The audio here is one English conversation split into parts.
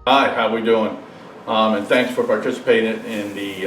Hi, how we doing? And thanks for participating in the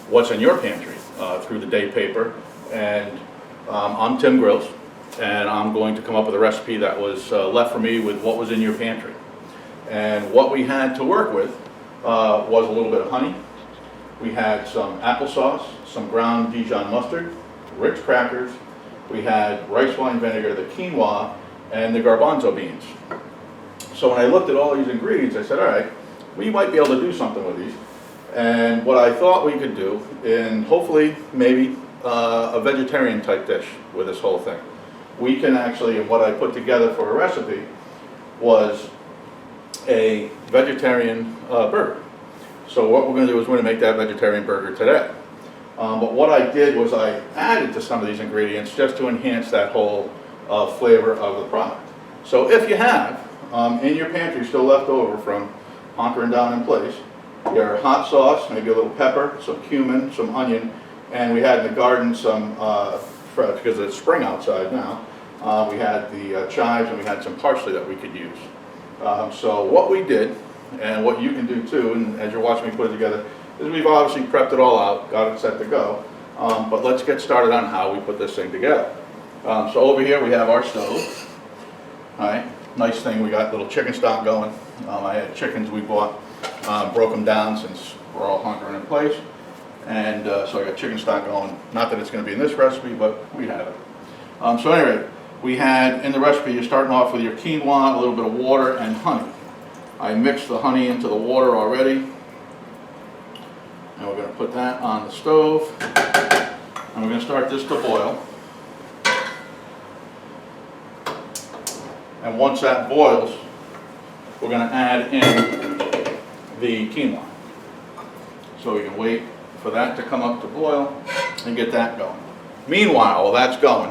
What's in Your Pantry through the day paper. And I'm Tim Grills, and I'm going to come up with a recipe that was left for me with what was in your pantry. And what we had to work with was a little bit of honey. We had some applesauce, some ground Dijon mustard, Ritz crackers. We had rice wine vinegar, the quinoa, and the garbanzo beans. So when I looked at all these ingredients, I said, all right, we might be able to do something with these. And what I thought we could do, and hopefully maybe a vegetarian type dish with this whole thing. We can actually, and what I put together for a recipe was a vegetarian burger. So what we're going to do is we're going to make that vegetarian burger today. But what I did was I added to some of these ingredients just to enhance that whole flavor of the product. So if you have in your pantry still left over from hunkering down in place, your hot sauce, maybe a little pepper, some cumin, some onion, and we had in the garden some, because it's spring outside now, we had the chives and we had some parsley that we could use. So what we did, and what you can do too, and as you're watching me put it together, is we've obviously prepped it all out, got it set to go, but let's get started on how we put this thing together. So over here we have our stove. All right. Nice thing, we got little chicken stock going. I had chickens we bought, broke them down since we're all hunkering in place. And so I got chicken stock going. Not that it's going to be in this recipe, but we have it. So anyway, we had in the recipe, you're starting off with your quinoa, a little bit of water, and honey. I mixed the honey into the water already. And we're going to put that on the stove. And we're going to start this to boil. And once that boils, we're going to add in the quinoa. So we can wait for that to come up to boil and get that going. Meanwhile, while that's going,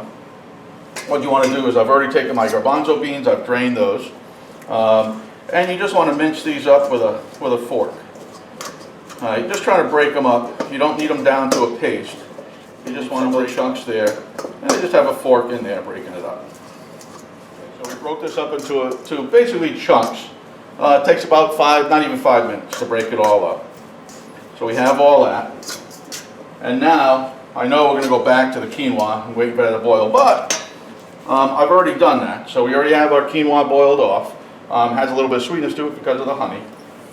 what you want to do is I've already taken my garbanzo beans, I've drained those, and you just want to mince these up with a fork. Just try to break them up. You don't need them down to a paste. You just want to put chunks there, and you just have a fork in there breaking it up. So we broke this up into basically chunks. It takes about not even 5 minutes to break it all up. So we have all that. And now, I know we're going to go back to the quinoa and wait for it to boil, but I've already done that. So we already have our quinoa boiled off. Has a little bit of sweetness to it because of the honey.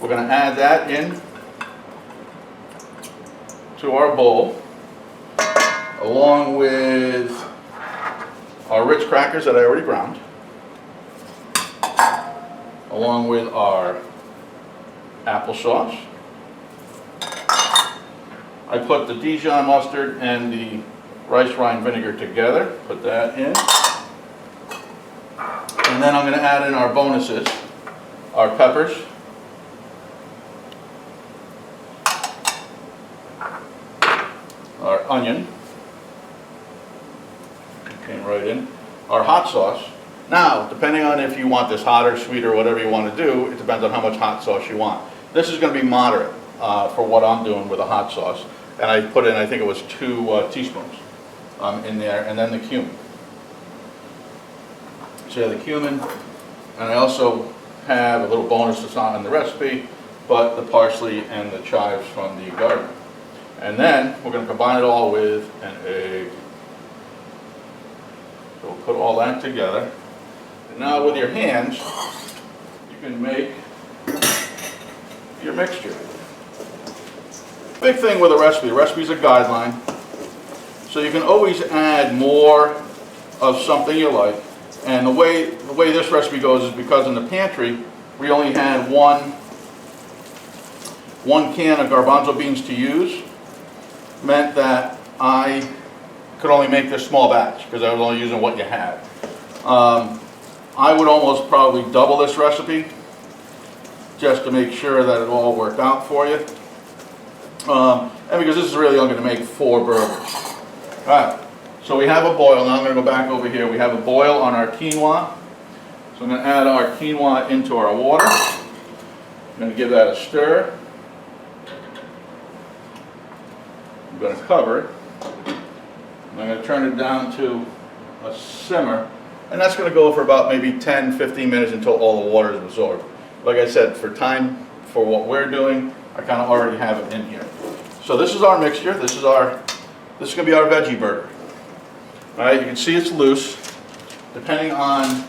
We're going to add that in to our bowl, along with our Ritz crackers that I already ground, along with our applesauce. I put the Dijon mustard and the rice wine vinegar together, put that in. And then I'm going to add in our bonuses, our peppers, our onion, came right in, our hot sauce. Now, depending on if you want this hot or sweet or whatever you want to do, it depends on how much hot sauce you want. This is going to be moderate for what I'm doing with the hot sauce. And I put in, I think it was 2 teaspoons in there, and then the cumin. So yeah, the cumin, and I also have a little bonus that's not in the recipe, but the parsley and the chives from the garden. And then we're going to combine it all with an egg. So we'll put all that together. And now with your hands, you can make your mixture. Big thing with a recipe is a guideline. So you can always add more of something you like. And the way this recipe goes is because in the pantry, we only had one can of garbanzo beans to use. Meant that I could only make this small batch because I was only using what you had. I would almost probably double this recipe just to make sure that it all worked out for you. And because this is really only going to make 4 burgers. All right, so we have a boil. Now I'm going to go back over here. We have a boil on our quinoa. So I'm going to add our quinoa into our water. I'm going to give that a stir. I'm going to cover it. I'm going to turn it down to a simmer, and that's going to go for about maybe 10-15 minutes until all the water is absorbed. like I said, for time, for what we're doing, I kind of already have it in here. So this is our mixture. This is going to be our veggie burger. All right, you can see it's loose. Depending on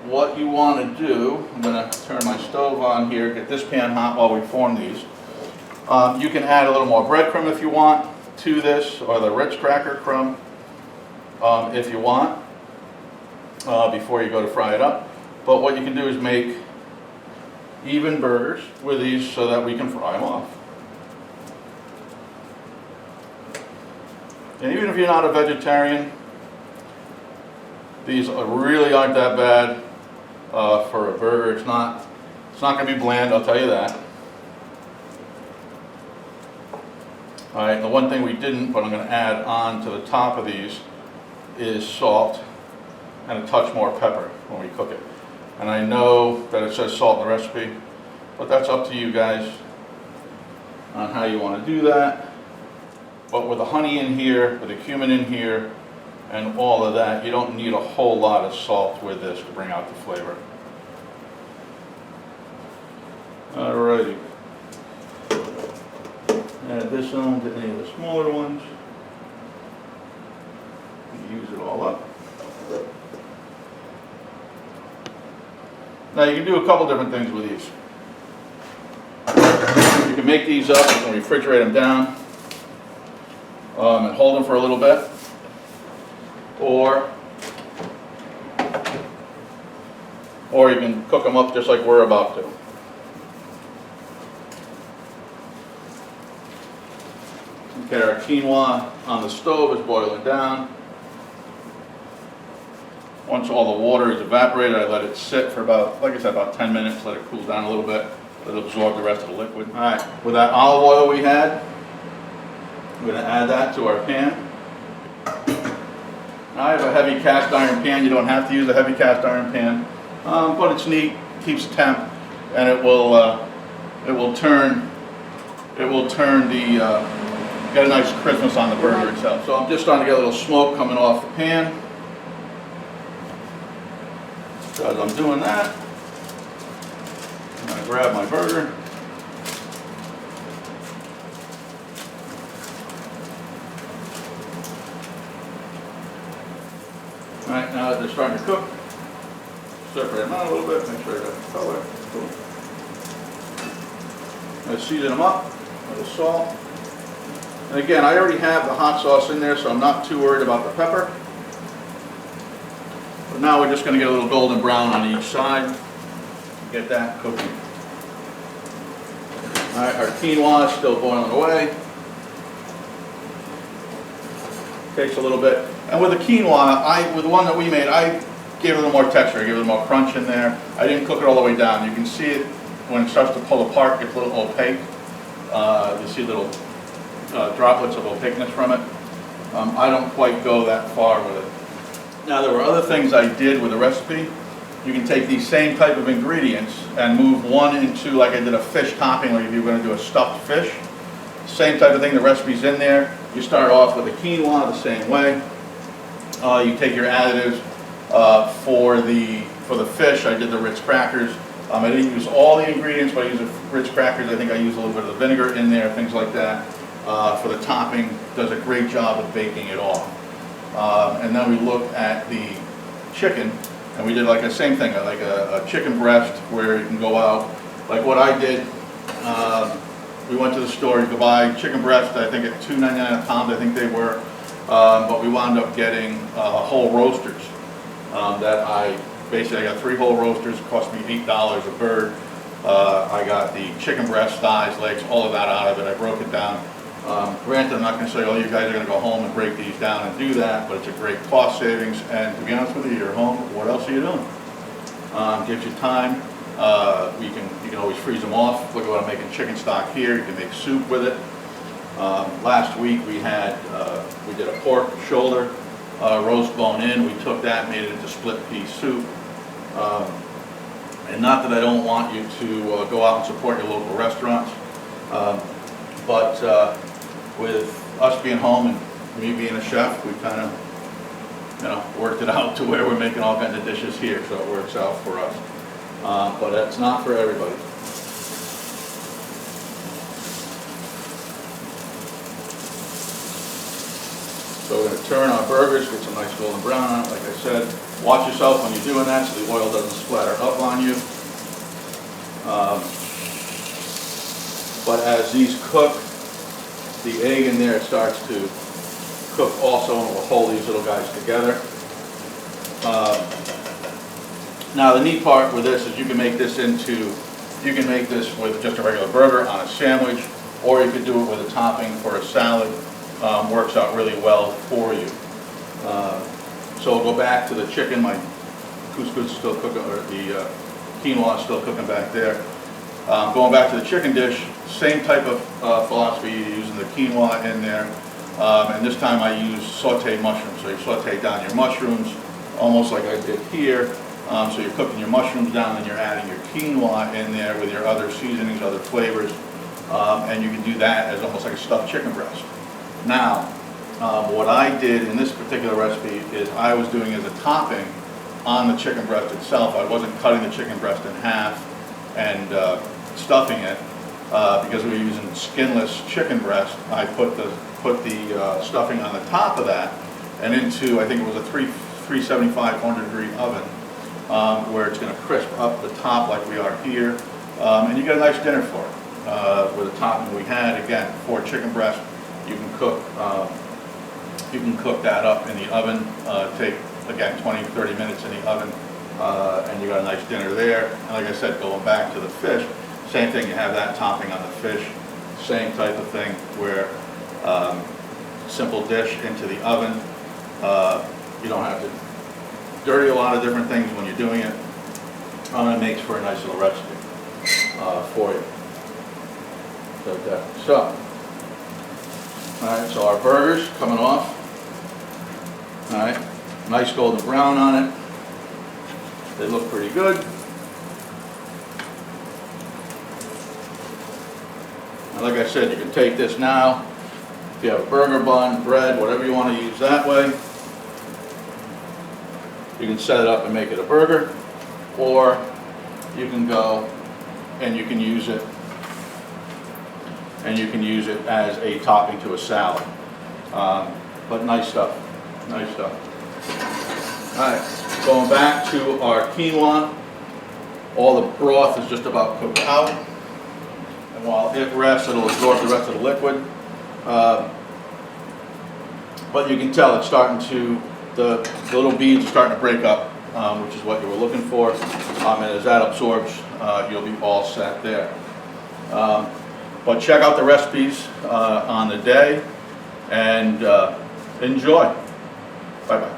what you want to do, I'm going to turn my stove on here, get this pan hot while we form these. You can add a little more breadcrumb if you want to this, or the Ritz cracker crumb if you want, before you go to fry it up. But what you can do is make even burgers with these so that we can fry them off. And even if you're not a vegetarian, these really aren't that bad for a burger. It's not going to be bland, I'll tell you that. All right, the one thing we didn't, but I'm going to add on to the top of these, is salt and a touch more pepper when we cook it. And I know that it says salt in the recipe, but that's up to you guys on how you want to do that. But with the honey in here, with the cumin in here, and all of that, you don't need a whole lot of salt with this to bring out the flavor. Alrighty. Add this on to any of the smaller ones. Use it all up. Now you can do a couple different things with these. You can make these up and refrigerate them down and hold them for a little bit. Or you can cook them up just like we're about to. Okay, our quinoa on the stove is boiling down. Once all the water is evaporated, I let it sit for about, like I said, about 10 minutes, let it cool down a little bit, let it absorb the rest of the liquid. All right, with that olive oil we had, I'm going to add that to our pan. I have a heavy cast iron pan. You don't have to use a heavy cast iron pan, but it's neat, keeps the temp, and it will turn the get a nice crispness on the burger itself. So I'm just starting to get a little smoke coming off the pan. So as I'm doing that, I'm going to grab my burger. All right, now that they're starting to cook, separate them out a little bit, make sure I got the color. Cool. I season them up with the salt. And again, I already have the hot sauce in there, so I'm not too worried about the pepper. But now we're just going to get a little golden brown on each side. Get that cooking. All right, our quinoa is still boiling away. Takes a little bit. And with the quinoa, with the one that we made, I gave it a little more texture. I gave it a little more crunch in there. I didn't cook it all the way down. You can see it when it starts to pull apart, gets a little opaque. You see little droplets of opaqueness from it. I don't quite go that far with it. Now there were other things I did with the recipe. You can take these same type of ingredients and move one into, like I did a fish topping, like if you were going to do a stuffed fish. Same type of thing, the recipe's in there. You start off with the quinoa the same way. You take your additives for the fish. I did the Ritz crackers. I didn't use all the ingredients, but I used the Ritz crackers. I think I used a little bit of the vinegar in there, things like that. For the topping, does a great job of baking it off. And then we looked at the chicken, and we did like the same thing, like a chicken breast where you can go out. Like what I did, we went to the store, you could buy chicken breast, I think at $2.99 a pound, I think they were. But we wound up getting whole roasters. That I got 3 whole roasters, it cost me $8 a bird. I got the chicken breast, thighs, legs, all of that out of it. I broke it down. Granted, I'm not going to say, oh, you guys are going to go home and break these down and do that, but it's a great cost savings. And to be honest with you, you're home, what else are you doing? Gives you time. You can always freeze them off. Look at what I'm making chicken stock here. You can make soup with it. Last week we did a pork shoulder, roast bone in. We took that, made it into split pea soup. And not that I don't want you to go out and support your local restaurants, but with us being home and me being a chef, we kind of, worked it out to where we're making all kinds of dishes here, so it works out for us. but it's not for everybody. So we're going to turn our burgers, get some nice golden brown on it. Like I said, watch yourself when you're doing that so the oil doesn't splatter up on you. But as these cook, the egg in there starts to cook also, and we'll hold these little guys together. Now the neat part with this is you can make this with just a regular burger on a sandwich, or you could do it with a topping for a salad. Works out really well for you. So we'll go back to the chicken. My couscous is still cooking, or the quinoa is still cooking back there. Going back to the chicken dish, same type of philosophy. You're using the quinoa in there, and this time I use sauteed mushrooms. So you saute down your mushrooms, almost like I did here. So you're cooking your mushrooms down, and you're adding your quinoa in there with your other seasonings, other flavors, and you can do that as almost like a stuffed chicken breast. Now, what I did in this particular recipe is I was doing as a topping on the chicken breast itself. I wasn't cutting the chicken breast in half and stuffing it because we were using skinless chicken breast. I put the stuffing on the top of that and into, I think it was a 375, 400 degree oven where it's going to crisp up the top like we are here, and you get a nice dinner for it with the topping we had. Again, for chicken breast. You can cook that up in the oven, take, again, 20-30 minutes in the oven, and you got a nice dinner there. And like I said, going back to the fish, same thing, you have that topping on the fish, same type of thing where simple dish into the oven. You don't have to dirty a lot of different things when you're doing it. It makes for a nice little recipe for you. Like that. So. Alright, so our burgers coming off. Alright, nice golden brown on it. They look pretty good. And like I said, you can take this now. If you have a burger bun, bread, whatever you want to use that way, you can set it up and make it a burger. Or you can go and you can use it as a topping to a salad. But nice stuff, nice stuff. All right, going back to our quinoa, all the broth is just about cooked out. And while it rests, it'll absorb the rest of the liquid. But you can tell it's starting to, the little beads are starting to break up, which is what you were looking for. And as that absorbs, you'll be all set there. But check out the recipes on the day and enjoy. Bye-bye.